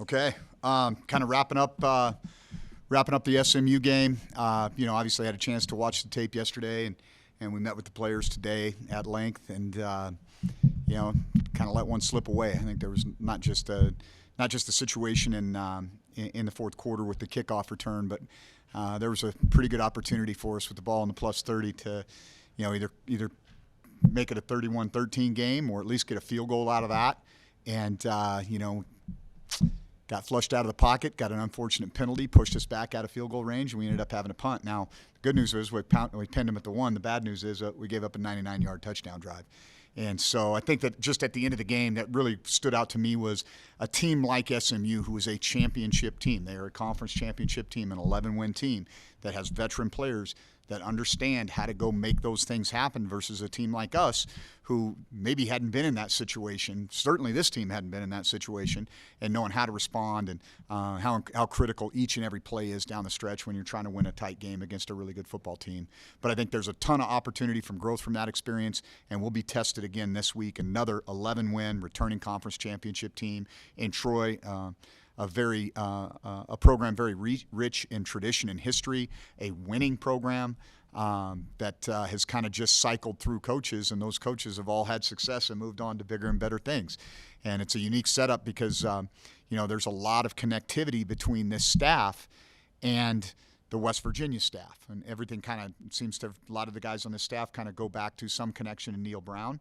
Okay, kind of wrapping up the SMU game. Obviously I had a chance to watch the tape yesterday, and we met with the players today at length, and kind of let one slip away. I think there was not just a situation in the fourth quarter with the kickoff return, but there was a pretty good opportunity for us with the ball in the plus 30 to, either make it a 31-13 game or at least get a field goal out of that, and got flushed out of the pocket, got an unfortunate penalty, pushed us back out of field goal range, and we ended up having a punt. Now, the good news is we pinned them at the 1. The bad news is we gave up a 99-yard touchdown drive. And so I think that just at the end of the game, that really stood out to me was a team like SMU, who is a championship team. They are a conference championship team, an 11-win team that has veteran players that understand how to go make those things happen versus a team like us who maybe hadn't been in that situation. Certainly this team hadn't been in that situation, and knowing how to respond and how critical each and every play is down the stretch when you're trying to win a tight game against a really good football team. But I think there's a ton of opportunity from growth from that experience, and we'll be tested again this week. Another 11-win returning conference championship team in Troy. A program very rich in tradition and history, a winning program that has kind of just cycled through coaches, and those coaches have all had success and moved on to bigger and better things. And it's a unique setup because there's a lot of connectivity between this staff and the West Virginia staff, and everything kind of seems to, a lot of the guys on this staff kind of go back to some connection to Neil Brown,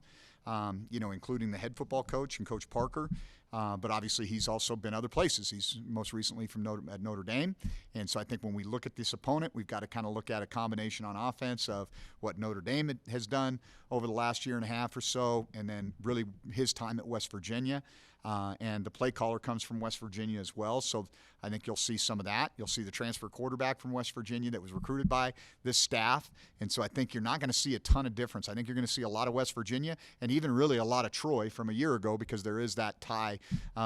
including the head football coach and Coach Parker. But obviously he's also been other places. He's most recently at Notre Dame. And so I think when we look at this opponent, we've got to kind of look at a combination on offense of what Notre Dame has done over the last year and a half or so, and then really his time at West Virginia. And the play caller comes from West Virginia as well. So I think you'll see some of that. You'll see the transfer quarterback from West Virginia that was recruited by this staff. And so I think you're not going to see a ton of difference. I think you're going to see a lot of West Virginia and even really a lot of Troy from a year ago, because there is that tie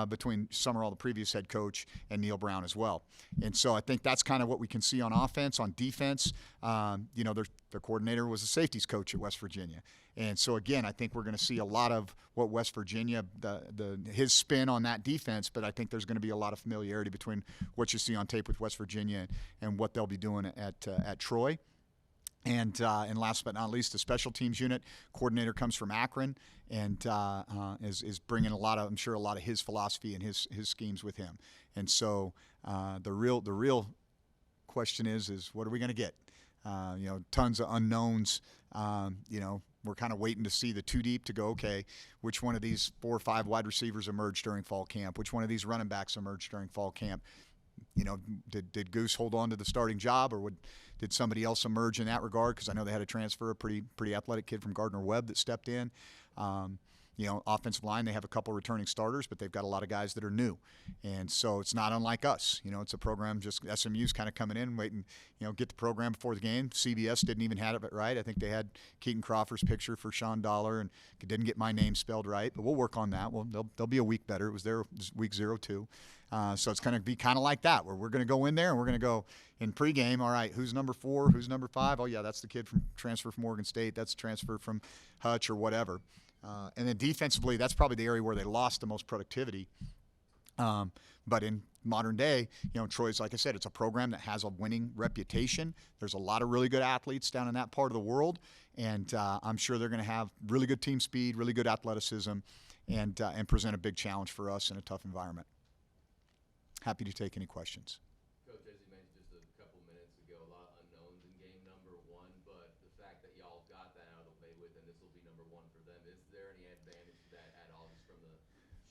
between Summerall, the previous head coach, and Neil Brown as well. And so I think that's kind of what we can see on offense. On defense, their coordinator was a safeties coach at West Virginia. And so, again, I think we're going to see a lot of what West Virginia, his spin on that defense, but I think there's going to be a lot of familiarity between what you see on tape with West Virginia and what they'll be doing at Troy. And last but not least, the special teams unit coordinator comes from Akron and is bringing a lot of his philosophy and his schemes with him. And so the real question is what are we going to get? Tons of unknowns. We're kind of waiting to see the two deep to go, okay, which one of these 4 or 5 wide receivers emerged during fall camp? Which one of these running backs emerged during fall camp? Did Goose hold on to the starting job, or did somebody else emerge in that regard? Because I know they had a transfer, a pretty athletic kid from Gardner-Webb that stepped in. Offensive line, they have a couple returning starters, but they've got a lot of guys that are new. And so it's not unlike us. It's a program, just SMU's kind of coming in, waiting, get the program before the game. CBS didn't even have it right. I think they had Keaton Crawford's picture for Sean Dollar and didn't get my name spelled right, but we'll work on that. Well, they'll be a week better. It was their week 02. So it's going to be kind of like that, where we're going to go in there and we're going to go in pregame. All right, who's number 4? Who's number 5? Oh, yeah, that's the kid from transfer from Oregon State. That's a transfer from Hutch or whatever. And then defensively, that's probably the area where they lost the most productivity. But in modern day, Troy's, like I said, it's a program that has a winning reputation. There's a lot of really good athletes down in that part of the world, and I'm sure they're going to have really good team speed, really good athleticism, and present a big challenge for us in a tough environment. Happy to take any questions. Coach, as you mentioned just a couple minutes ago, a lot of unknowns in game number 1, but the fact that y'all got that out of the way with them, this will be number 1 for them. Is there any advantage to that at all, just from the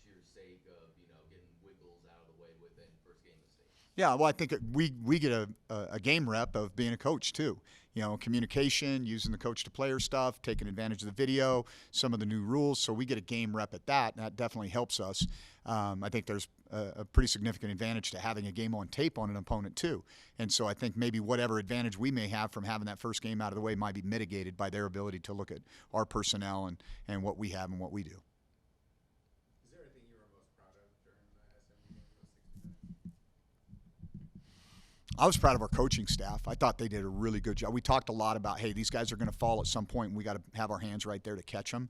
sheer sake of, getting Wiggles out of the way within first game of the state? Yeah, well, I think we get a game rep of being a coach too. Communication, using the coach-to-player stuff, taking advantage of the video, some of the new rules. So we get a game rep at that, and that definitely helps us. I think there's a pretty significant advantage to having a game on tape on an opponent too. And so I think maybe whatever advantage we may have from having that first game out of the way might be mitigated by their ability to look at our personnel and what we have and what we do. Is there anything you were most proud of during the SMU game, those 60 minutes? I was proud of our coaching staff. I thought they did a really good job. We talked a lot about, hey, these guys are going to fall at some point, and we got to have our hands right there to catch them.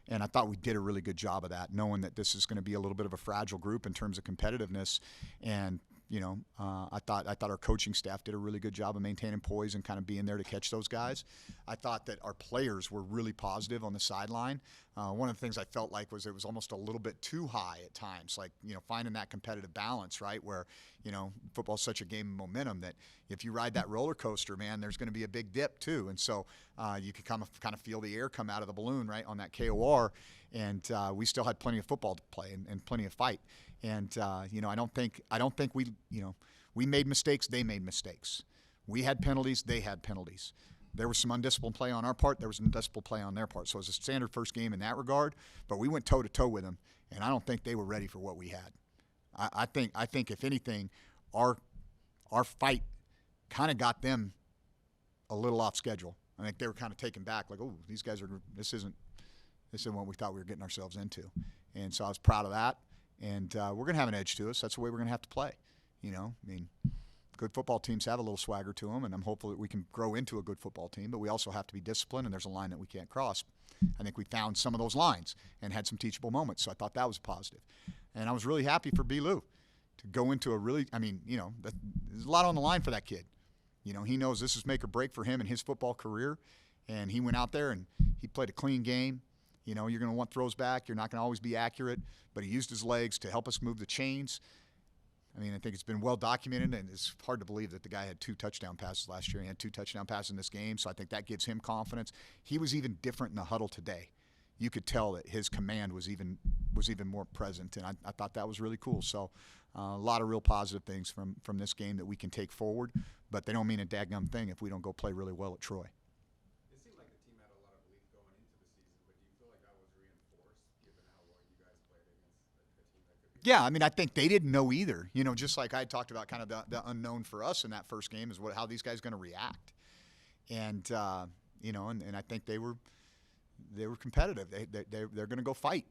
And I thought we did a really good job of that, knowing that this is going to be a little bit of a fragile group in terms of competitiveness. And I thought our coaching staff did a really good job of maintaining poise and kind of being there to catch those guys. I thought that our players were really positive on the sideline. One of the things I felt like was it was almost a little bit too high at times, like finding that competitive balance, right? Where football's such a game of momentum that if you ride that roller coaster, man, there's going to be a big dip too. And so you could kind of feel the air come out of the balloon, right, on that KOR. And we still had plenty of football to play and plenty of fight. And I don't think we made mistakes. They made mistakes. We had penalties. They had penalties. There was some undisciplined play on our part. There was undisciplined play on their part. So it was a standard first game in that regard. But we went toe to toe with them, and I don't think they were ready for what we had. I think if anything, our fight kind of got them a little off schedule. I think they were kind of taken back, like, oh, these guys are. This isn't what we thought we were getting ourselves into. And so I was proud of that. And we're going to have an edge to us. That's the way we're going to have to play. Good football teams have a little swagger to them, and I'm hopeful that we can grow into a good football team. But we also have to be disciplined, and there's a line that we can't cross. I think we found some of those lines and had some teachable moments, so I thought that was positive. And I was really happy for B. Lou to go into there's a lot on the line for that kid. He knows this is make or break for him in his football career, and he went out there and he played a clean game. You're going to want throws back. You're not going to always be accurate, but he used his legs to help us move the chains. I think it's been well documented, and it's hard to believe that the guy had 2 touchdown passes last year. He had 2 touchdown passes in this game, so I think that gives him confidence. He was even different in the huddle today. You could tell that his command was even more present, and I thought that was really cool. So a lot of real positive things from this game that we can take forward, but they don't mean a daggum thing if we don't go play really well at Troy. It seemed like the team had a lot of belief going into the season, but do you feel like that was reinforced given how well you guys played against a team that could be? Yeah, I think they didn't know either. Just like I talked about, kind of the unknown for us in that first game is how these guys are going to react, and and I think they were competitive. They're going to go fight,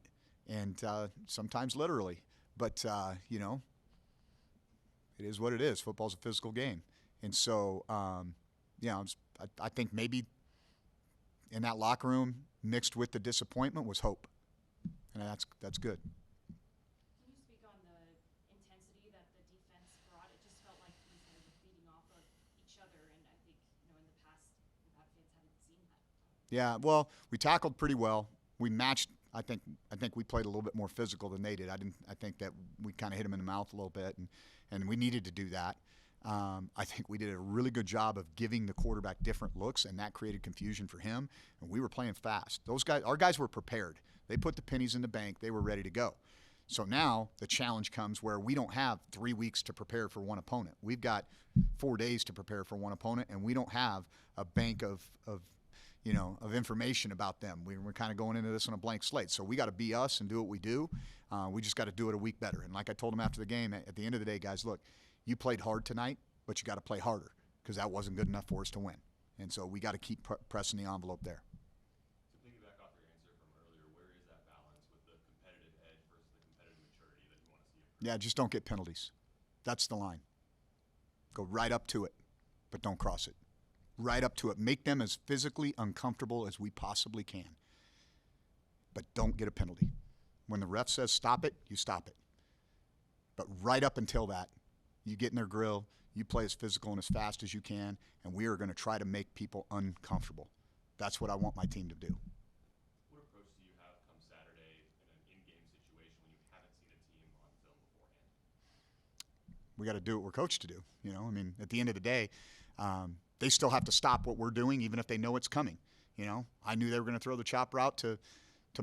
and sometimes literally, but it is what it is. Football's a physical game, and so I think maybe in that locker room mixed with the disappointment was hope, and that's good. Can you speak on the intensity that the defense brought? It just felt like these guys were feeding off of each other, and I think in the past, the Bobcats haven't seen that. Yeah, well, we tackled pretty well. We matched. I think we played a little bit more physical than they did. I think that we kind of hit them in the mouth a little bit, and we needed to do that. I think we did a really good job of giving the quarterback different looks, and that created confusion for him. And we were playing fast. Our guys were prepared. They put the pennies in the bank. They were ready to go. So now the challenge comes where we don't have 3 weeks to prepare for one opponent. We've got 4 days to prepare for one opponent, and we don't have a bank of information about them. We're kind of going into this on a blank slate. So we got to be us and do what we do. We just got to do it a week better. And like I told them after the game, at the end of the day, guys, look, you played hard tonight, but you got to play harder because that wasn't good enough for us to win. And so we got to keep pressing the envelope there. To piggyback off your answer from earlier, where is that balance with the competitive edge versus the competitive maturity that you want to see? Yeah, just don't get penalties. That's the line. Go right up to it, but don't cross it. Right up to it. Make them as physically uncomfortable as we possibly can. But don't get a penalty. When the ref says stop it, you stop it. But right up until that, you get in their grill, you play as physical and as fast as you can, and we are going to try to make people uncomfortable. That's what I want my team to do. What approach do you have come Saturday in an in-game situation when you haven't seen a team on film beforehand? We got to do what we're coached to do. At the end of the day, they still have to stop what we're doing, even if they know it's coming. I knew they were going to throw the chop route to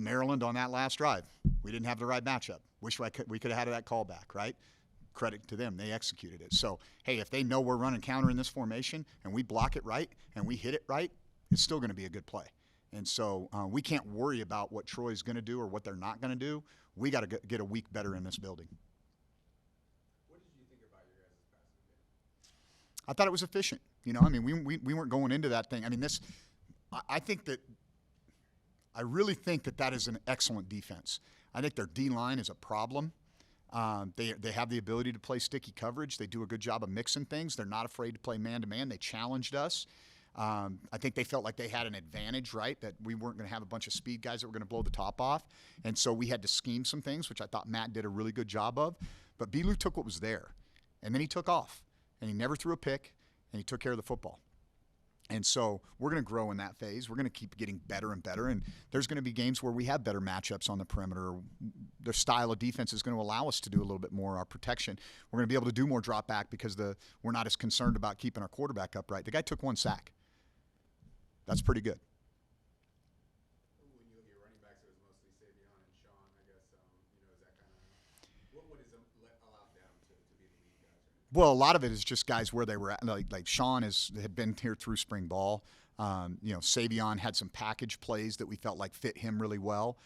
Maryland on that last drive. We didn't have the right matchup. Wish we could have had that call back, right? Credit to them. They executed it. So, hey, if they know we're running counter in this formation and we block it right and we hit it right, it's still going to be a good play. And so we can't worry about what Troy's going to do or what they're not going to do. We got to get a week better in this building. What did you think about your guys' passing game? I thought it was efficient. We weren't going into that thing. I really think that is an excellent defense. I think their D-line is a problem. They have the ability to play sticky coverage. They do a good job of mixing things. They're not afraid to play man-to-man. They challenged us. I think they felt like they had an advantage, right? That we weren't going to have a bunch of speed guys that were going to blow the top off. And so we had to scheme some things, which I thought Matt did a really good job of. But Belu took what was there, and then he took off. And he never threw a pick, and he took care of the football. And so we're going to grow in that phase. We're going to keep getting better and better. And there's going to be games where we have better matchups on the perimeter. The style of defense is going to allow us to do a little bit more. Our protection, we're going to be able to do more drop back because we're not as concerned about keeping our quarterback upright. The guy took 1 sack. That's pretty good. When you look at your running backs, it was mostly Savion and Sean, I guess. Is that kind of what has allowed them to be the lead guys? Right? Well, a lot of it is just guys where they were at. Like Sean had been here through spring ball. Savion had some package plays that we felt like fit him really well.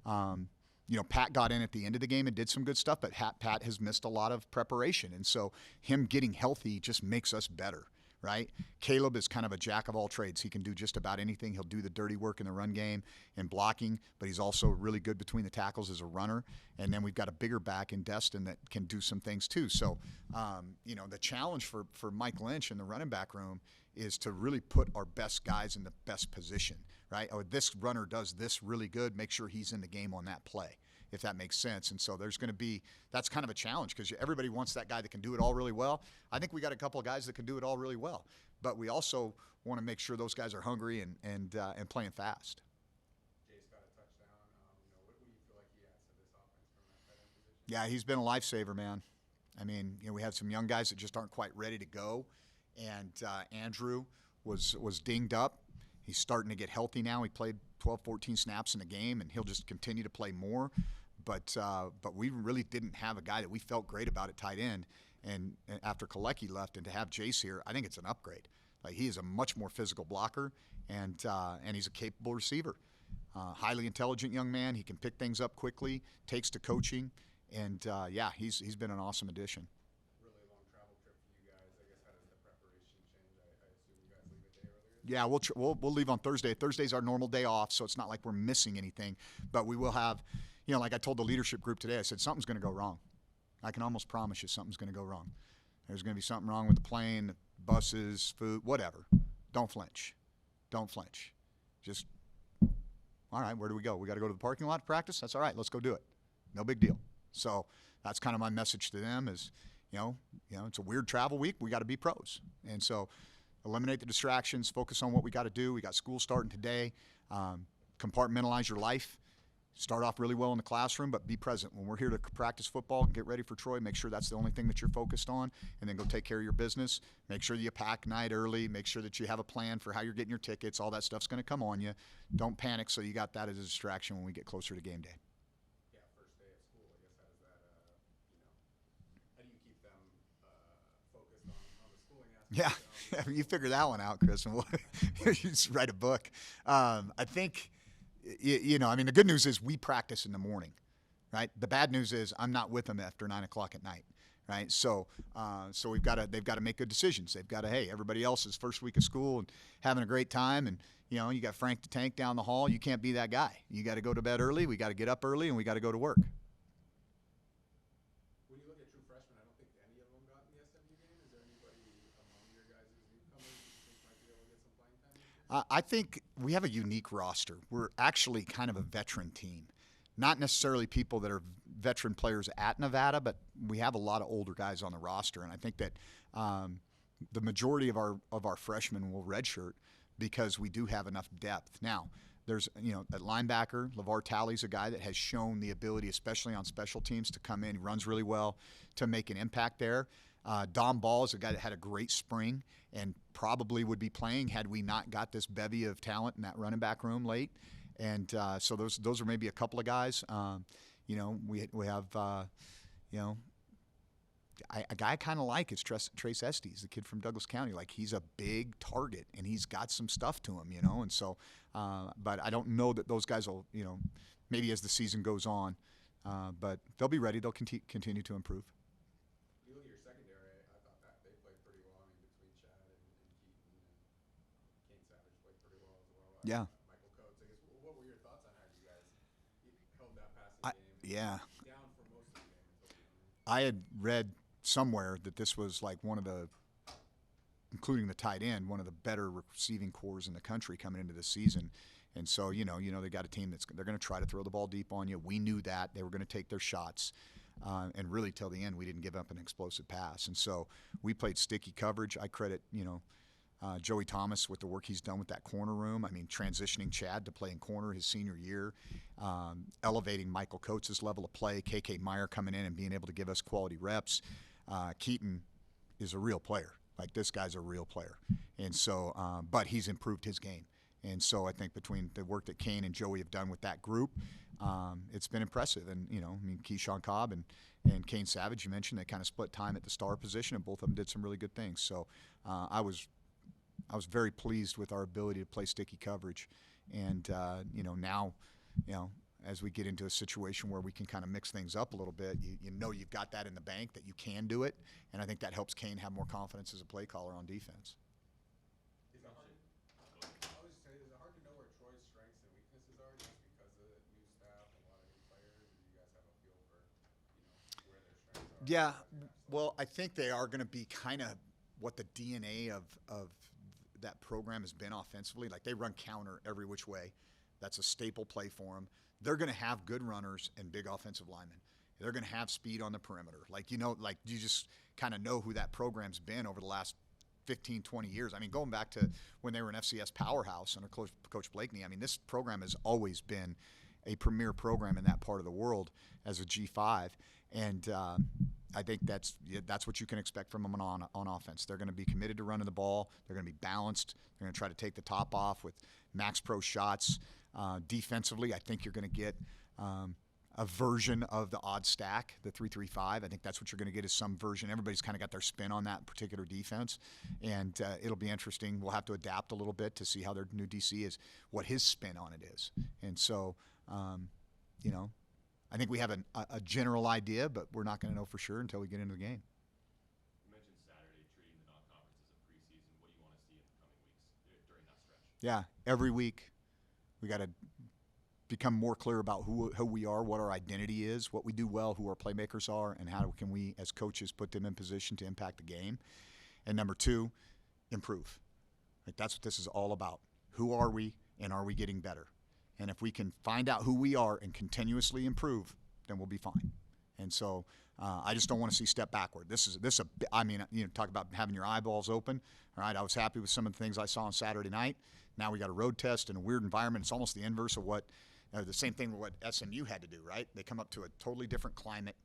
Pat got in at the end of the game and did some good stuff, but Pat has missed a lot of preparation. And so him getting healthy just makes us better, right? Caleb is kind of a jack of all trades. He can do just about anything. He'll do the dirty work in the run game and blocking, but he's also really good between the tackles as a runner. And then we've got a bigger back in Destin that can do some things too. So, the challenge for Mike Lynch in the running back room is to really put our best guys in the best position, right? Oh, this runner does this really good. Make sure he's in the game on that play, if that makes sense. And so that's kind of a challenge because everybody wants that guy that can do it all really well. I think we got a couple of guys that can do it all really well, but we also want to make sure those guys are hungry and playing fast. Jay's got a touchdown. What do you feel like he adds to this offense from that tight end position? Yeah, he's been a lifesaver, man. I mean, we have some young guys that just aren't quite ready to go, and Andrew was dinged up. He's starting to get healthy now. He played 12, 14 snaps in a game, and he'll just continue to play more. But we really didn't have a guy that we felt great about at tight end. And after Kalecki left, and to have Jace here, I think it's an upgrade. Like, he is a much more physical blocker, and he's a capable receiver. Highly intelligent young man. He can pick things up quickly, takes to coaching, and he's been an awesome addition. Really long travel trip for you guys. I guess how does the preparation change? I assume you guys leave a day earlier. Yeah, we'll leave on Thursday. Thursday's our normal day off, so it's not like we're missing anything. But we will have, like I told the leadership group today, I said something's going to go wrong. I can almost promise you something's going to go wrong. There's going to be something wrong with the plane, the buses, food, whatever. Don't flinch. Don't flinch. Just, all right, where do we go? We got to go to the parking lot to practice? That's all right. Let's go do it. No big deal. So that's kind of my message to them is, it's a weird travel week. We got to be pros. And so eliminate the distractions, focus on what we got to do. We got school starting today. Compartmentalize your life. Start off really well in the classroom, but be present. When we're here to practice football and get ready for Troy, make sure that's the only thing that you're focused on, and then go take care of your business. Make sure that you pack night early. Make sure that you have a plan for how you're getting your tickets. All that stuff's going to come on you. Don't panic, so you got that as a distraction when we get closer to game day. Yeah, first day of school. I guess how does that, how do you keep them focused on the schooling aspect? Yeah, you figure that one out, Chris, and you just write a book. I think, the good news is we practice in the morning, right? The bad news is I'm not with them after 9 o'clock at night, right? So they've got to make good decisions. They've got to, hey, everybody else is first week of school and having a great time, and you got Frank the Tank down the hall. You can't be that guy. You got to go to bed early. We got to get up early, and we got to go to work. When you look at true freshmen, I don't think any of them got in the SMU game. Is there anybody among your guys' newcomers you think might be able to get some playing time this year? I think we have a unique roster. We're actually kind of a veteran team. Not necessarily people that are veteran players at Nevada, but we have a lot of older guys on the roster. And I think that the majority of our freshmen will redshirt because we do have enough depth. Now, there's, at linebacker, LeVar Talley's a guy that has shown the ability, especially on special teams, to come in, he runs really well, to make an impact there. Dom Ball is a guy that had a great spring and probably would be playing had we not got this bevy of talent in that running back room late. And so those are maybe a couple of guys. We have, a guy I kind of like is Trace Estes, the kid from Douglas County. Like, he's a big target, and he's got some stuff to him, And so, but I don't know that those guys will, maybe as the season goes on. But they'll be ready. They'll continue to improve. You look at your secondary, I thought that they played pretty well. I mean, between Chad and Keaton and Kane Savage played pretty well as well. Yeah. Michael Coates, I guess, what were your thoughts on how you guys held that passing game? Yeah. Down for most of the game until the end. I had read somewhere that this was like one of the including the tight end, one of the better receiving cores in the country coming into the season. And so, they got a team they're going to try to throw the ball deep on you. We knew that. They were going to take their shots. And really, till the end, we didn't give up an explosive pass. And so we played sticky coverage. I credit, Joey Thomas with the work he's done with that corner room. I mean, transitioning Chad to play in corner his senior year, elevating Michael Coates' level of play, KK Meyer coming in and being able to give us quality reps. Keaton is a real player. Like, this guy's a real player. And so, but he's improved his game. And so I think between the work that Kane and Joey have done with that group, it's been impressive. And, Keyshawn Cobb and Kane Savage, you mentioned, they kind of split time at the star position, and both of them did some really good things. So I was very pleased with our ability to play sticky coverage. And, now, as we get into a situation where we can kind of mix things up a little bit, you've got that in the bank that you can do it. And I think that helps Kane have more confidence as a play caller on defense. Is it hard to know where Troy's strengths and weaknesses are just because of the new staff and a lot of new players? And do you guys have a feel for, where their strengths are? Yeah, well, I think they are going to be kind of what the DNA of that program has been offensively. Like, they run counter every which way. That's a staple play for them. They're going to have good runners and big offensive linemen. They're going to have speed on the perimeter. You just kind of know who that program's been over the last 15, 20 years. I mean, going back to when they were an FCS powerhouse under Coach Blakeney, I mean, this program has always been a premier program in that part of the world as a G5. And I think that's what you can expect from them on offense. They're going to be committed to running the ball. They're going to be balanced. They're going to try to take the top off with max pro shots. Defensively, I think you're going to get a version of the odd stack, the 3-3-5. I think that's what you're going to get, is some version. Everybody's kind of got their spin on that particular defense, and it'll be interesting. We'll have to adapt a little bit to see how their new DC is, what his spin on it is. And so, I think we have a general idea, but we're not going to know for sure until we get into the game. You mentioned Saturday treating the non-conference as a preseason. What do you want to see in the coming weeks during that stretch? Yeah, every week we got to become more clear about who we are, what our identity is, what we do well, who our playmakers are, and how can we as coaches put them in position to impact the game. And number two, improve. Like, that's what this is all about. Who are we, and are we getting better? And if we can find out who we are and continuously improve, then we'll be fine. And so I just don't want to see step backward. Talk about having your eyeballs open. All right, I was happy with some of the things I saw on Saturday night. Now we got a road test in a weird environment. It's almost the inverse of what the same thing with what SMU had to do, right? They come up to a totally different climate,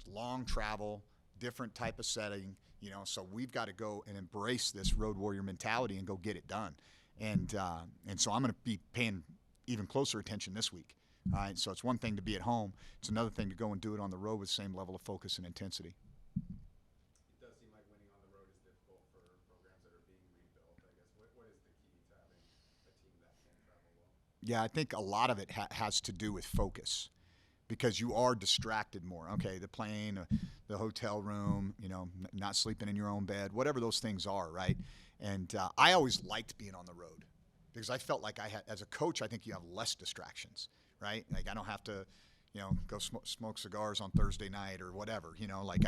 long travel, different type of setting, so we've got to go and embrace this road warrior mentality and go get it done. And so I'm going to be paying even closer attention this week. All right, so it's one thing to be at home. It's another thing to go and do it on the road with the same level of focus and intensity. It does seem like winning on the road is difficult for programs that are being rebuilt. I guess what is the key to having a team that can travel well? Yeah, I think a lot of it has to do with focus, because you are distracted more. Okay, the plane, the hotel room, not sleeping in your own bed, whatever those things are, right? And I always liked being on the road, because I felt like as a coach, I think you have less distractions, right? Like, I don't have to, go smoke cigars on Thursday night or whatever, like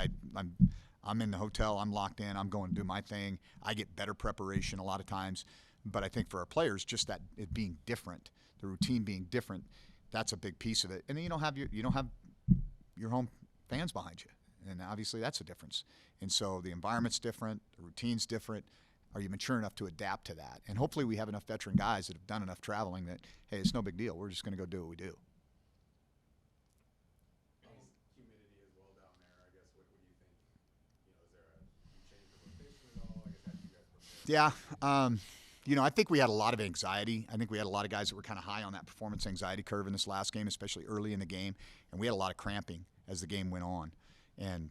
I'm in the hotel, I'm locked in, I'm going to do my thing. I get better preparation a lot of times. But I think for our players, just that it being different, the routine being different, that's a big piece of it. And then you don't have your home fans behind you. And obviously that's a difference. And so the environment's different, the routine's different. Are you mature enough to adapt to that? And hopefully we have enough veteran guys that have done enough traveling that, hey, it's no big deal. We're just going to go do what we do. Humidity as well down there, I guess. What do you think? Is there you change the rotation at all? I guess how do you guys prepare? Yeah. I think we had a lot of anxiety. I think we had a lot of guys that were kind of high on that performance anxiety curve in this last game, especially early in the game. And we had a lot of cramping as the game went on. And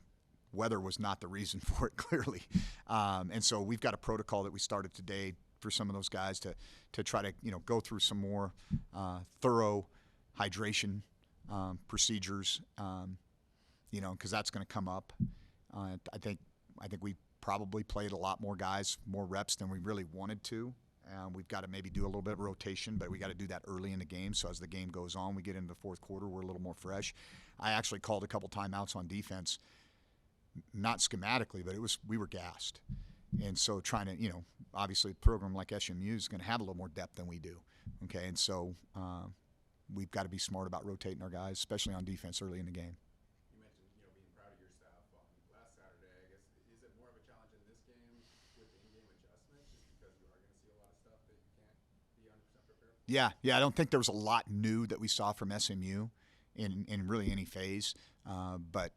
weather was not the reason for it, clearly. And so we've got a protocol that we started today for some of those guys to try to, go through some more thorough hydration procedures, because that's going to come up. I think we probably played a lot more guys, more reps than we really wanted to. We've got to maybe do a little bit of rotation, but we got to do that early in the game. So as the game goes on, we get into the fourth quarter, we're a little more fresh. I actually called a couple timeouts on defense, not schematically, but we were gassed. And so trying to, obviously a program like SMU is going to have a little more depth than we do. Okay, and so we've got to be smart about rotating our guys, especially on defense early in the game. You mentioned, being proud of your staff on last Saturday. I guess, is it more of a challenge in this game with in-game adjustments, just because you are going to see a lot of stuff that you can't be 100% prepared for? Yeah, I don't think there was a lot new that we saw from SMU in really any phase, but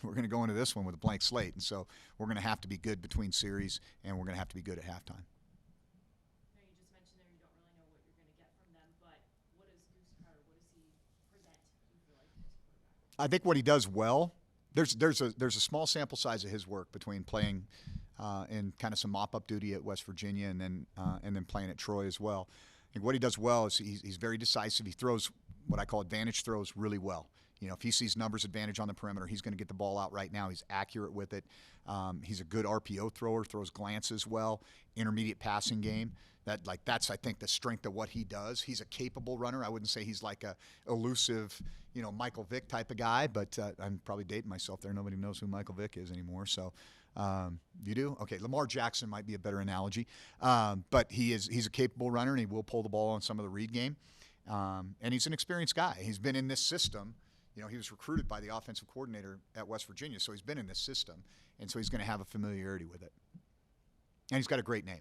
we're going to go into this one with a blank slate, and so we're going to have to be good between series, and we're going to have to be good at halftime. I know you just mentioned there you don't really know what you're going to get from them, but what is Goose Crowder? What does he present, you feel like, as a quarterback? I think what he does well, there's a small sample size of his work between playing in kind of some mop-up duty at West Virginia and then playing at Troy as well. I think what he does well is he's very decisive. He throws what I call advantage throws really well. If he sees numbers advantage on the perimeter, he's going to get the ball out right now. He's accurate with it. He's a good RPO thrower, throws glances well, intermediate passing game. That's I think the strength of what he does. He's a capable runner. I wouldn't say he's like a elusive, Michael Vick type of guy, but I'm probably dating myself there. Nobody knows who Michael Vick is anymore. So you do? Okay, Lamar Jackson might be a better analogy. But he's a capable runner, and he will pull the ball on some of the read game. And he's an experienced guy. He's been in this system. He was recruited by the offensive coordinator at West Virginia, so he's been in this system, and so he's going to have a familiarity with it. And he's got a great name.